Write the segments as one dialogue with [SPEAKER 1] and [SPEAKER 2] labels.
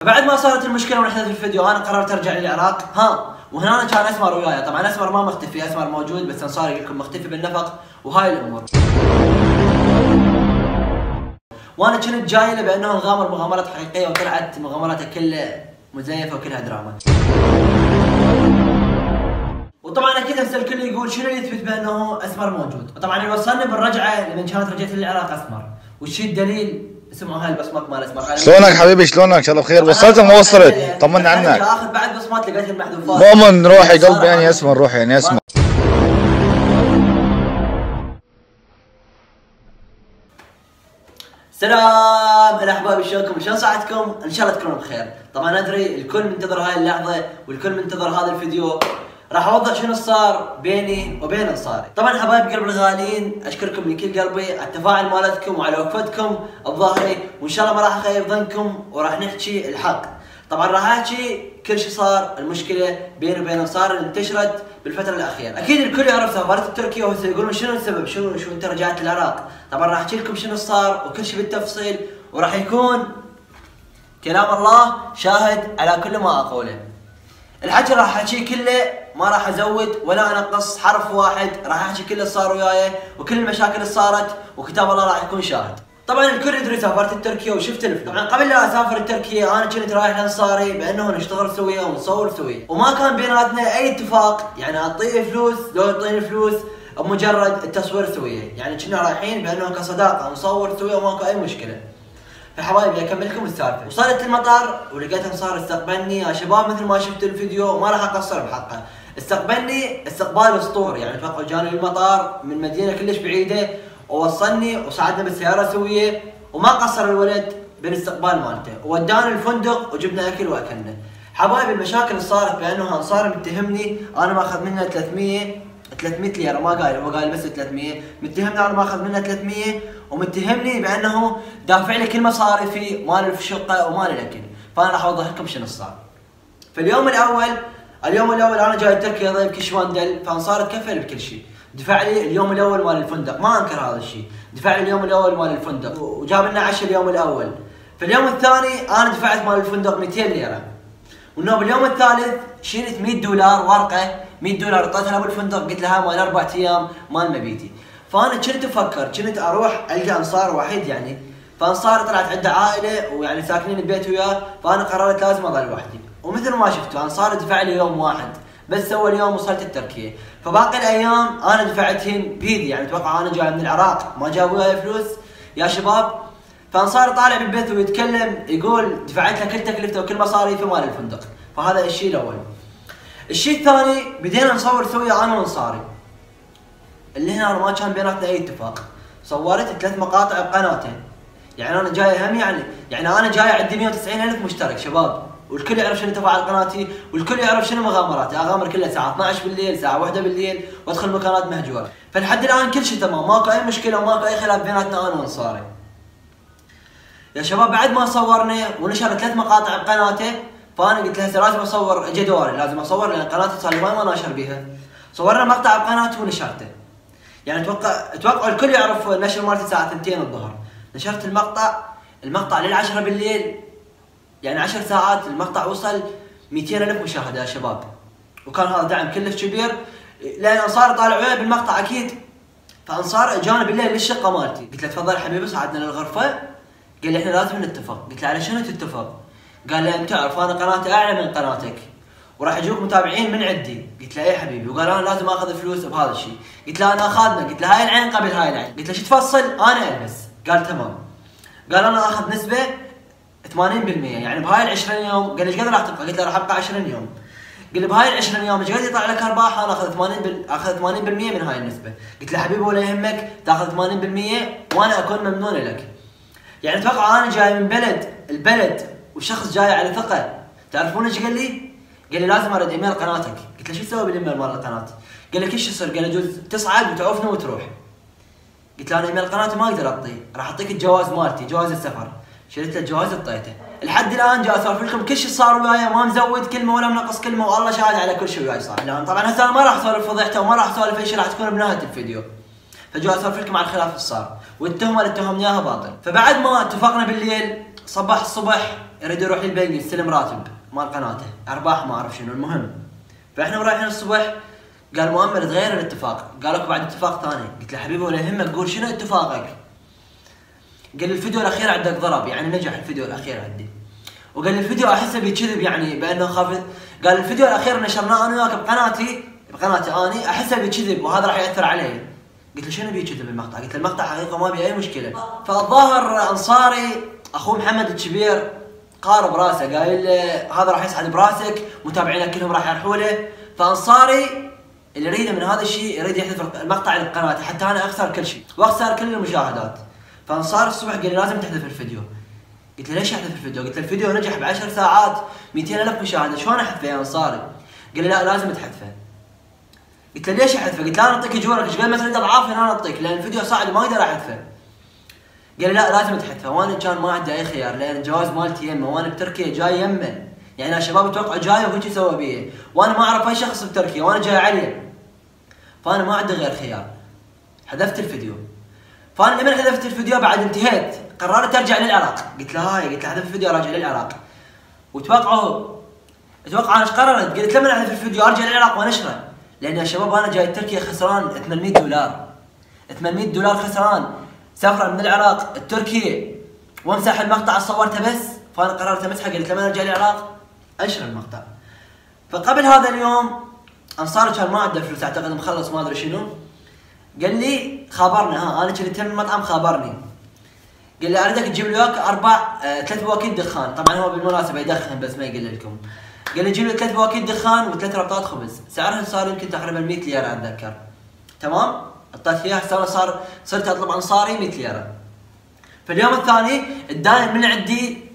[SPEAKER 1] بعد ما صارت المشكله ونحن في الفيديو انا قررت ارجع للعراق. وهنا كان اسمر وياي، طبعا اسمر ما مختفي، اسمر موجود بس انصار يقول لكم مختفي بالنفق وهاي الامور. وانا كنت جاي له بانه نغامر مغامرات حقيقيه وطلعت مغامراته كلها مزيفه وكلها دراما. وطبعا اكيد هسه الكل يقول شنو اللي يثبت بانه اسمر موجود؟ وطبعا اللي وصلني بالرجعه لما كانت رجعت للعراق اسمر، والشيء الدليل اسمه هاي البصمات مال اسمر.
[SPEAKER 2] شلونك حبيبي؟ شلونك؟ ان شاء الله بخير. وصلت ولا ما وصلت؟ طمنا عنك.
[SPEAKER 1] اخذ بعد بصمات لقيت المحذوفات.
[SPEAKER 2] مؤمن روحي قلبي يعني اسمر، روحي يعني اسمر.
[SPEAKER 1] سلام هلا احبابي، شلونكم؟ شلون صحتكم؟ ان شاء الله تكونوا بخير. طبعا ادري الكل منتظر هاي اللحظه والكل منتظر هذا الفيديو. راح اوضح شنو صار بيني وبين انصاري. طبعا حبايب قلب الغاليين اشكركم من كل قلبي على التفاعل مالتكم وعلى وقفتكم بظهري، وان شاء الله ما راح اخيب ظنكم وراح نحكي الحق. طبعا راح احكي كل شيء صار، المشكله بيني وبين انصار اللي انتشرت بالفتره الاخيره. اكيد الكل يعرف سفاره تركيا وهسه يقولون شنو السبب، شو انت رجعت العراق. طبعا راح احكي لكم شنو صار وكل شيء بالتفصيل، وراح يكون كلام الله شاهد على كل ما اقوله. الحكي راح احكيه كله، ما راح ازود ولا انقص حرف واحد، راح احكي كل اللي صار وياي وكل المشاكل اللي صارت، وكتاب الله راح يكون شاهد. طبعا الكل يدري سافرت تركيا وشفت الفلوس. طبعا قبل لا اسافر تركيا انا كنت رايح لانصاري بانه نشتغل سويا ونصور سويا، وما كان بيناتنا اي اتفاق، يعني اعطيه فلوس لو يعطيني فلوس بمجرد التصوير سويا، يعني كنا رايحين بانه كصداقه نصور سويا وماكو اي مشكله. فحبايبي اكمل لكم السالفه. وصلت المطار ولقيت انصار استقبلني يا شباب مثل ما شفتوا الفيديو، وما راح اقصر بحقه. استقبلني استقبال اسطوري، يعني توقعوا جاني المطار من مدينه كلش بعيده ووصلني وصعدنا بالسياره سويه، وما قصر الولد بالاستقبال مالته، وودانا الفندق وجبنا اكل واكلنا. حبايبي المشاكل اللي صارت بانه انصار متهمني انا ماخذ منه 300 ليره، ما قايل، هو قايل بس 300، متهمني انا ماخذ منه 300، ومتهمني بانه دافع لي كل مصاريفي مال الشقه ومال الاكل. فانا راح اوضح لكم شنو صار. فاليوم الاول انا جاي تركيا ضيف كشواندل، فانصار تكفل بكل شيء، دفع لي اليوم الاول مال الفندق، ما انكر هذا الشيء، دفع لي اليوم الاول مال الفندق وجاب لنا عشاء اليوم الاول. فاليوم الثاني انا دفعت مال الفندق 200 ليره، والنوب اليوم الثالث شلت 100 دولار ورقه، 100 دولار اعطيتها ابو الفندق، قلت لها مال 4 ايام مال مبيتي. فانا كنت افكر كنت اروح القى انصار وحيد يعني، فانصار طلعت عنده عائله ويعني ساكنين ببيت وياه، فانا قررت لازم اظل وحدي. ومثل ما شفتوا انصار دفع لي يوم واحد بس، اول يوم وصلت تركيا، فباقي الايام انا دفعتهن بيدي، يعني اتوقع انا جاي من العراق ما جاب وياي فلوس يا شباب. فانصار طالع بالبيت ويتكلم يقول دفعت له كل تكلفته وكل مصاريفه مال الفندق. فهذا الشيء الاول. الشيء الثاني بدينا نصور سويا انا وانصاري، اللي هنا ما كان بيناتنا اي اتفاق. صورت 3 مقاطع بقناته، يعني انا جاي هم يعني انا جاي عندي 190,000 مشترك شباب، والكل يعرف شنو تفاعل قناتي، والكل يعرف شنو مغامراتي، اغامر كلها الساعه 12 بالليل، الساعه 1 بالليل، وادخل مكانات مهجوره. فلحد الان كل شيء تمام، ماكو اي مشكله وماكو اي خلاف بيناتنا انا وانصاري. يا شباب بعد ما صورنا ونشر 3 مقاطع بقناته، فانا قلت له هسه لازم اصور، اجى دوري لازم اصور لان قناتي صار لي ما ناشر بيها. صورنا مقطع بقناته ونشرته، يعني اتوقع الكل يعرف النشر مالتي الساعه 2 الظهر. نشرت المقطع لل10 بالليل، يعني 10 ساعات المقطع وصل 200,000 مشاهده يا شباب، وكان هذا دعم كلش كبير لان انصار طالع وياي بالمقطع اكيد. فانصار اجانا بالليل للشقه مالتي، قلت له تفضل حبيبي صعدنا للغرفه، قال لي احنا لازم نتفق. قلت له على شنو تتفق؟ قال لي انت تعرف انا قناتي اعلى من قناتك وراح يجوك متابعين من عندي. قلت له ايه حبيبي، وقال انا لازم اخذ فلوس بهذا الشيء. قلت له انا اخذنا، قلت له هاي العين قبل هاي العين. قلت له شو تفصل؟ انا البس. قال تمام. قال انا اخذ نسبه 80%، يعني بهاي ال 20 يوم. قال لي ايش قد راح تبقى؟ قلت له راح ابقى 20 يوم. قال لي بهاي ال 20 يوم ايش قد يطلع لك ارباح؟ انا اخذ 80% من هاي النسبه. قلت له حبيبي ولا يهمك تاخذ 80% وانا اكون ممنون لك. يعني اتوقع انا جاي من البلد وشخص جاي على ثقه. تعرفون ايش قال لي؟ قال لي لازم ارد ايميل قناتك. قلت له شو تسوي بالايميل مال القناه؟ قال لي ايش يصير؟ قال لي يجوز تصعد وتعوفنا وتروح. قلت له انا ايميل قناتي ما اقدر اعطيه، راح اعطيك الجواز مالتي، جواز السفر. شريت له الجواز اعطيته. لحد الان جاي اسولف لكم كل شيء صار وياي، ما مزود كلمه ولا منقص كلمه، والله شاهد على كل شيء وياي صار. الان طبعا هسه انا ما راح اسولف فضيحته وما راح اسولف اي شيء، راح تكون بنهايه الفيديو. فجاي اسولف لكم على الخلاف اللي صار، والتهمه اللي اتهمناها باطل. فبعد ما اتفقنا بالليل، صباح الصبح يريد يروح للبنك يستلم راتب مال قناته، ارباح ما اعرف شنو، المهم. فاحنا رايحين الصبح قال مؤمل تغير الاتفاق، قال لك بعد اتفاق ثاني. قلت له حبيبي ولا يهمك قول شنو اتفاقك؟ قال لي الفيديو الاخير عندك ضرب، يعني نجح الفيديو الاخير عندي. وقال لي الفيديو احسه بيكذب، يعني بانه خاف. قال الفيديو الاخير نشرناه انا وياك بقناتي اني احسه بيكذب وهذا راح ياثر علي. قلت له شنو بيكذب المقطع؟ قلت له المقطع حقيقه ما بي اي مشكله. فالظاهر انصاري اخوه محمد الكبير قارب راسه، قايل له هذا راح يسعد براسك، متابعينك كلهم راح يروحوا له. فانصاري اللي يريده من هذا الشيء يريد يحذف المقطع اللي بقناتي حتى انا اخسر كل شيء واخسر كل المشاهدات. فانصار الصبح قال لي لازم تحذف الفيديو. قلت له ليش احذف الفيديو؟ قلت له الفيديو نجح ب10 ساعات 200,000 مشاهده، شلون احذفه يا انصاري؟ قال لي لا لازم تحذفه. قلت له ليش احذفه؟ قلت له انا اعطيك اجورك، ايش قد ما تريد اضعاف انا اعطيك، لان الفيديو صعب ما اقدر احذفه. قال لي لا لازم تحذفه، وانا كان ما عندي اي خيار لان الجواز مالتي يمه، وانا بتركيا جاي يمه، يعني الشباب يتوقعوا جاي وهيك يسوى بيه، وانا ما اعرف اي شخص بتركيا وانا جاي عليه، فانا ما عندي غير خيار. حذفت الفيديو. فانا لما حذفت الفيديو بعد انتهيت قررت ارجع للعراق. قلت له حذف الفيديو راجع للعراق. اتوقع انا ايش قررت؟ قلت لما احذف الفيديو ارجع للعراق وانشره، لان يا شباب انا جاي تركيا خسران 800 دولار. 800 دولار خسران، سفره من العراق لتركيا وامسح المقطع اللي صورته بس. فانا قررت امسحه، قلت لما ارجع للعراق انشر المقطع. فقبل هذا اليوم انصاري كان ما عنده فلوس، اعتقد مخلص ما ادري شنو، قال لي خابرني، انا كنت تم المطعم خابرني، قال لي اريدك تجيب لي وياك 3 بواكيت دخان. طبعا هو بالمناسبه يدخن بس ما يقول لكم. قال لي جيب لي 3 بواكيت دخان و3 ربطات خبز، سعرها صار يمكن تقريبا 100 ليره اتذكر. تمام؟ اعطيت اياها، صرت اطلب انصاري 100 ليره. فاليوم الثاني الداين من عندي،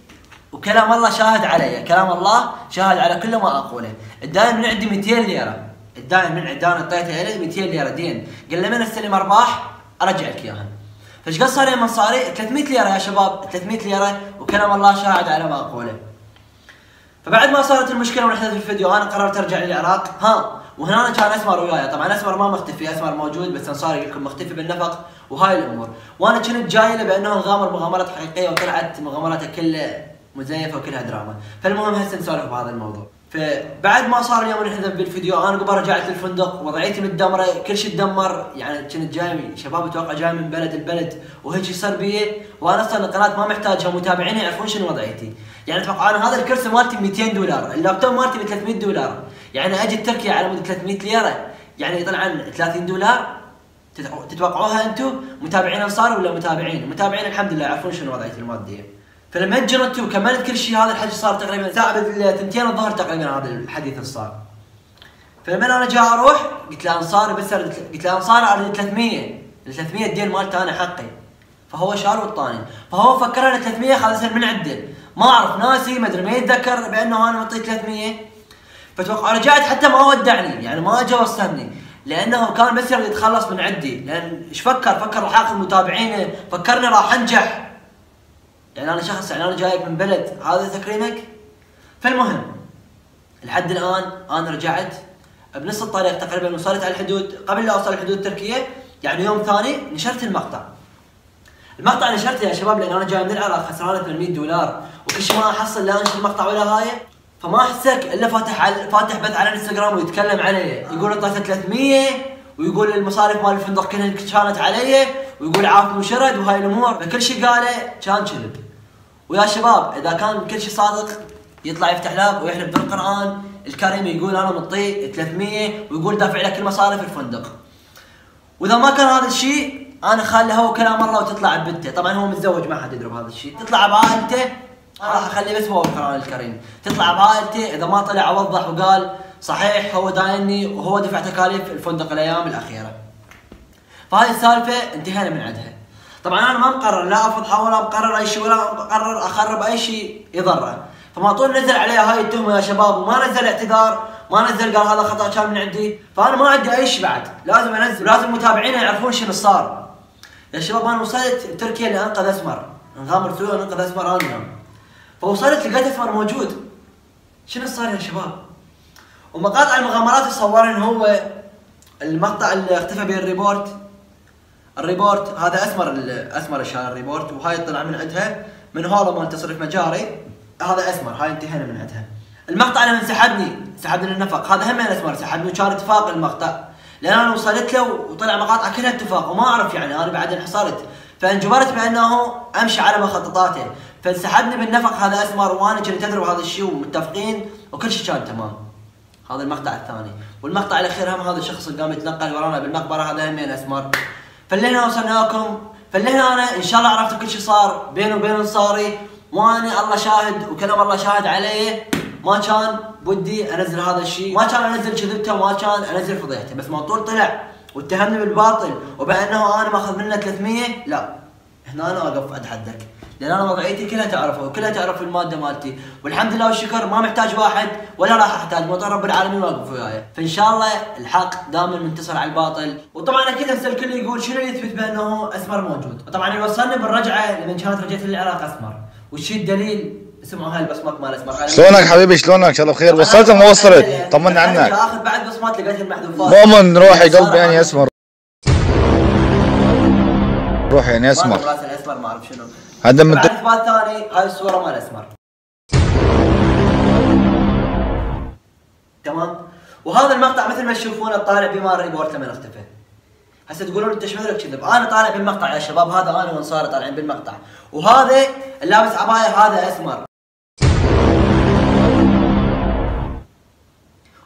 [SPEAKER 1] وكلام الله شاهد علي، كلام الله شاهد على كل ما اقوله، الداين من عندي 200 ليره. الداين من عندي انا اعطيته له 200 ليره دين، قال لي من استلم ارباح ارجع لك اياها. فايش قد صار يا منصاري؟ 300 ليره يا شباب، 300 ليره، وكلام الله شاهد على ما اقوله. فبعد ما صارت المشكله ونحذف الفيديو انا قررت ارجع للعراق. وهنا كان اسمر وياي، طبعا اسمر ما مختفي، اسمر موجود بس انصاري يقول لكم مختفي بالنفق وهاي الامور. وانا كنت جاي له بانه نغامر مغامرات حقيقيه وطلعت مغامراته كلها مزيفه وكلها دراما. فالمهم هسه نسولف بهذا الموضوع. فبعد ما صار اليوم نحذف بالفيديو انا قبل رجعت للفندق، وضعيتي متدمره، كل شيء تدمر، يعني كنت جاي شباب اتوقع جاي من بلد البلد وهيك صار بي، وانا اصلا القناه ما محتاجها، متابعيني يعرفون شنو وضعيتي. يعني اتوقع انا هذا الكرسي مالتي 200 دولار، اللابتوب مالتي ب 300 دولار، يعني اجي تركيا على مود 300 ليره، يعني طلع عن 30 دولار. تتوقعوها انتم متابعين انصار ولا متابعين الحمد لله يعرفون شنو وضعيتي الماديه. فلما هجرت وكملت كل شيء هذا الحديث صار تقريبا الساعه 2 الظهر تقريبا هذا الحديث اللي صار. فلما انا جاي اروح قلت له انصاري بس قلت له انصاري اريد 300 الدين مالتي انا حقي. فهو شال وطاني، فهو فكر انا 300 خلاص من عنده، ما اعرف ناسي ما ادري ما يتذكر بانه انا معطيه 300. فتوقع رجعت حتى ما ودعني، يعني ما اجى وصلني، لانه كان بس يريد يتخلص من عندي، لان ايش فكر راح اخذ متابعينه، فكرني راح انجح، يعني انا شخص، يعني انا جايك من بلد هذا تكريمك. فالمهم لحد الان انا رجعت بنص الطريق تقريبا، وصلت على الحدود، قبل لا اوصل الحدود التركيه يعني يوم ثاني نشرت المقطع نشرته يا شباب، لان انا جاي من العراق خسران 800 دولار وكل شيء ما احصل لا انشر المقطع ولا هاي. فما احسك الا فاتح بث على الانستغرام ويتكلم علي، يقول اعطيته 300 ويقول المصاريف مال الفندق كلها كانت علي، ويقول عافني وشرد وهاي الامور، فكل شيء قاله كان كذب. ويا شباب اذا كان كل شيء صادق يطلع يفتح لاب ويحلف بالقران الكريم يقول انا مطيه 300 ويقول دافع لك كل مصاريف الفندق. واذا ما كان هذا الشيء انا خلي هو كلام الله وتطلع ببنته، طبعا هو متزوج ما حد يدري بهذا الشيء، تطلع بعائلته، راح اخليه بس هو القران الكريم، تطلع بعائلته اذا ما طلع وضح وقال صحيح هو دايني وهو دفع تكاليف الفندق الايام الاخيره. فهذه السالفه انتهينا من عندها. طبعا انا ما مقرر لا افضحه ولا مقرر اي شيء ولا مقرر اخرب اي شيء يضره، فما طول نزل عليه هاي التهمه يا شباب وما نزل اعتذار، ما نزل قال هذا خطا كان من عندي، فانا ما عندي اي شيء بعد، لازم انزل، لازم متابعينا يعرفون شنو صار. يا شباب انا وصلت تركيا لانقذ اسمر، نغامر ثروه ننقذ اسمر انا يوم. فوصلت لقيت اسمر موجود. شنو صار يا شباب؟ ومقاطع المغامرات اللي صورن هو المقطع اللي اختفى به الريبورت هذا اسمر شال الريبورت، وهاي طلع من عندها من هولو مال تصريف مجاري، هذا اسمر، هاي انتهينا من عندها. المقطع لما سحبني النفق، هذا هم اسمر سحبني، وكان اتفاق المقطع لان انا وصلت له وطلع مقاطع كلها اتفاق وما اعرف يعني انا بعد انحصرت، فانجبرت بانه امشي على مخططاته، فسحبني بالنفق هذا اسمر وانا كنت ادري بهذا الشيء ومتفقين وكل شيء كان تمام. هذا المقطع الثاني، والمقطع الاخير هم هذا الشخص اللي قام يتنقل ورانا بالمقبره هذا هم اسمر. فاللي وصلنا لكم، فاللي انا ان شاء الله عرفتوا كل شيء صار بيني وبين انصاري، وانا الله شاهد وكلام الله شاهد علي ما كان بدي انزل هذا الشيء، ما كان انزل كذبته وما كان انزل فضيحته، بس ما طول طلع واتهمني بالباطل وبانه انا ماخذ منه 300، لا هنا انا اقف اتحدك لان انا وضعيتي كلها تعرفها وكلها تعرف الماده مالتي، والحمد لله والشكر ما محتاج واحد ولا راح احتاج، مطر رب العالمين واقف وياي، فان شاء الله الحق دائما منتصر على الباطل. وطبعا اكيد هسه الكل يقول شنو اللي يثبت بانه اسمر موجود، وطبعا يوصلني بالرجعه لما كانت رجعت للعراق اسمر، والشيء الدليل اسمعوا هاي البصمات مال اسمر.
[SPEAKER 2] شلونك حبيبي شلونك؟ ان شاء الله بخير. وصلت ما وصلت؟ طمنا عنك.
[SPEAKER 1] اخذ بعد بصمات لقيت المحذوفات.
[SPEAKER 2] مؤمن روحي قلبي اني اسمر، روحي اني اسمر.
[SPEAKER 1] راس الاسمر ما اعرف شنو
[SPEAKER 2] هذا من
[SPEAKER 1] اثبات ثاني، هاي الصوره مال اسمر تمام. وهذا المقطع مثل ما تشوفونه طالع بمار ريبورت لما اختفى. هسه تقولون انت شو كذب، انا طالع بالمقطع يا شباب، هذا انا وانصاري طالعين بالمقطع، وهذا اللابس عبايه هذا اسمر.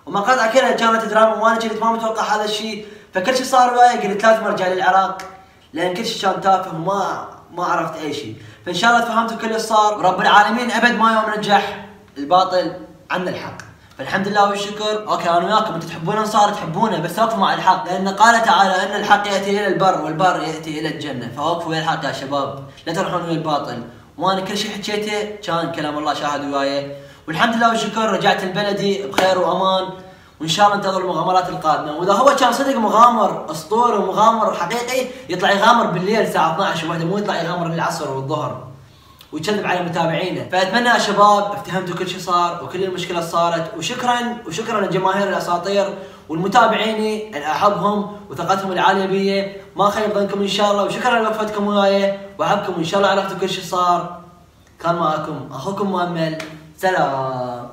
[SPEAKER 1] ومقاطع كلها كانت دراما وانا كنت ما متوقع هذا الشيء، فكل شيء صار وياي قلت لازم ارجع للعراق لان كل شيء كان تافه وما عرفت اي شيء، فان شاء الله تفهمتوا كل اللي صار، ورب العالمين ابد ما يوم نجح الباطل عن الحق. فالحمد لله والشكر. اوكي انا وياكم، انتم تحبون انصار تحبونه، بس وقفوا مع الحق، لان قال تعالى ان الحق ياتي الى البر والبر ياتي الى الجنه، فوقفوا ويا الحق يا شباب، لا تروحون ويا الباطل. وانا كل شيء حكيته كان كلام الله شاهد وياي، والحمد لله والشكر رجعت البلدي بخير وامان، وان شاء الله انتظروا المغامرات القادمه. واذا هو كان صدق مغامر اسطوري ومغامر حقيقي يطلع يغامر بالليل الساعه 12 وحده، مو يطلع يغامر العصر والظهر ويكذب على متابعينه. فاتمنى يا شباب افتهمتوا كل شيء صار وكل المشكله صارت، وشكرا لجماهير الاساطير والمتابعيني اللي احبهم وثقتهم العاليه بي، ما خيب ظنكم ان شاء الله، وشكرا لوقفتكم وياي واحبكم، وان شاء الله عرفتوا كل شيء صار. كان معكم اخوكم مؤمل، سلام.